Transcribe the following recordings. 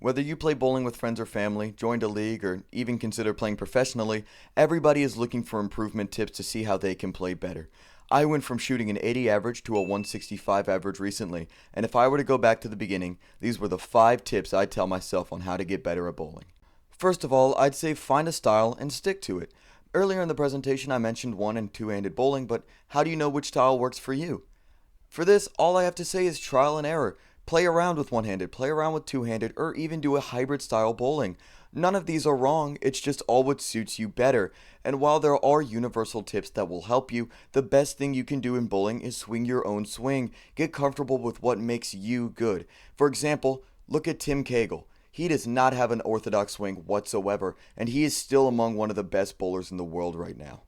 Whether you play bowling with friends or family, joined a league, or even consider playing professionally, everybody is looking for improvement tips to see how they can play better. I went from shooting an 80 average to a 165 average recently, and if I were to go back to the beginning, these were the 5 tips I'd tell myself on how to get better at bowling. First of all, I'd say find a style and stick to it. Earlier in the presentation, I mentioned one and two-handed bowling, but how do you know which style works for you? For this, all I have to say is trial and error. Play around with one-handed, play around with two-handed, or even do a hybrid style bowling. None of these are wrong, it's just all what suits you better. And while there are universal tips that will help you, the best thing you can do in bowling is swing your own swing. Get comfortable with what makes you good. For example, look at Tim Cagle. He does not have an orthodox swing whatsoever, and he is still among one of the best bowlers in the world right now.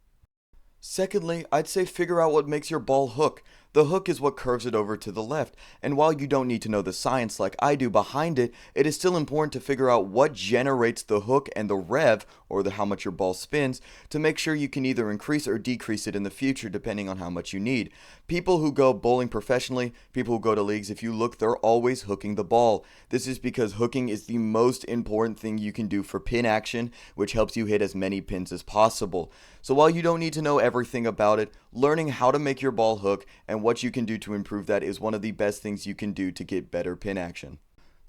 Secondly, I'd say figure out what makes your ball hook. The hook is what curves it over to the left, and while you don't need to know the science like I do behind it, it is still important to figure out what generates the hook and the rev, or how much your ball spins, to make sure you can either increase or decrease it in the future depending on how much you need. People who go bowling professionally, people who go to leagues, if you look, they're always hooking the ball. This is because hooking is the most important thing you can do for pin action, which helps you hit as many pins as possible. So while you don't need to know everything about it, learning how to make your ball hook and what you can do to improve that is one of the best things you can do to get better pin action.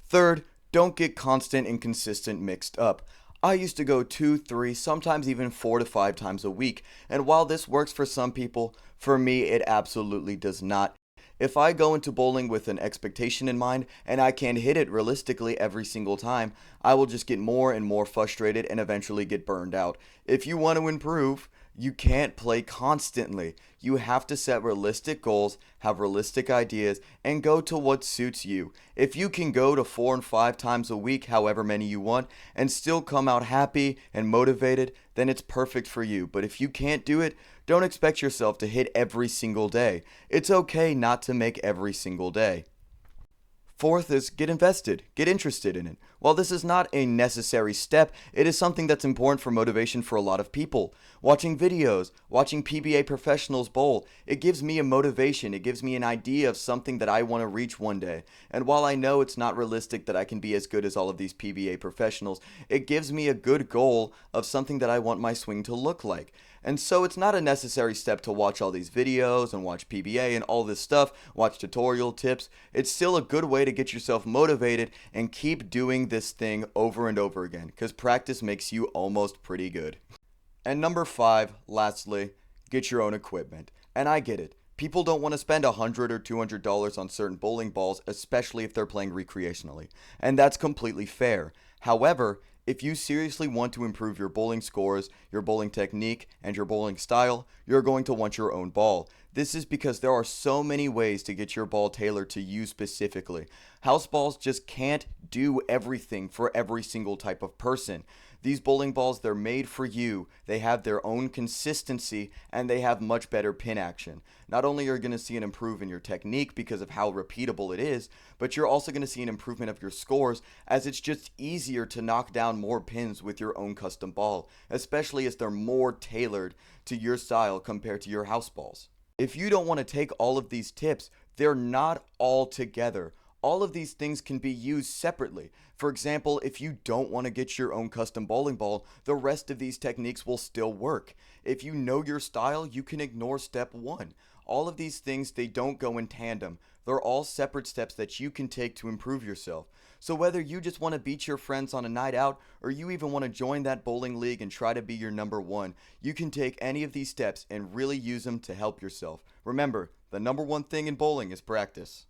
Third, don't get constant and consistent mixed up. I used to go 2, 3, sometimes even 4 to 5 times a week, and while this works for some people, for me it absolutely does not. If I go into bowling with an expectation in mind and I can't hit it realistically every single time, I will just get more and more frustrated and eventually get burned out. If you want to improve, you can't play constantly. You have to set realistic goals, have realistic ideas, and go to what suits you. If you can go to 4 and 5 times a week, however many you want, and still come out happy and motivated, then it's perfect for you. But if you can't do it, don't expect yourself to hit every single day. It's okay not to make every single day. Fourth is get invested, get interested in it. While this is not a necessary step, it is something that's important for motivation for a lot of people. Watching videos, watching PBA professionals bowl, it gives me a motivation, it gives me an idea of something that I want to reach one day. And while I know it's not realistic that I can be as good as all of these PBA professionals, it gives me a good goal of something that I want my swing to look like. And so it's not a necessary step to watch all these videos and watch PBA and all this stuff, watch tutorial tips. It's still a good way to get yourself motivated and keep doing this thing over and over again, because practice makes you almost pretty good. And number 5, lastly, get your own equipment. And I get it. People don't want to spend $100 or $200 on certain bowling balls, especially if they're playing recreationally. And that's completely fair. However, if you seriously want to improve your bowling scores, your bowling technique, and your bowling style, you're going to want your own ball. This is because there are so many ways to get your ball tailored to you specifically. House balls just can't do everything for every single type of person. These bowling balls, they're made for you. They have their own consistency and they have much better pin action. Not only are you going to see an improvement in your technique because of how repeatable it is, but you're also going to see an improvement of your scores as it's just easier to knock down more pins with your own custom ball, especially as they're more tailored to your style compared to your house balls. If you don't want to take all of these tips, they're not all together. All of these things can be used separately. For example, if you don't want to get your own custom bowling ball, the rest of these techniques will still work. If you know your style, you can ignore step 1. All of these things, they don't go in tandem. They're all separate steps that you can take to improve yourself. So whether you just want to beat your friends on a night out, or you even want to join that bowling league and try to be your number 1, you can take any of these steps and really use them to help yourself. Remember, the number 1 thing in bowling is practice.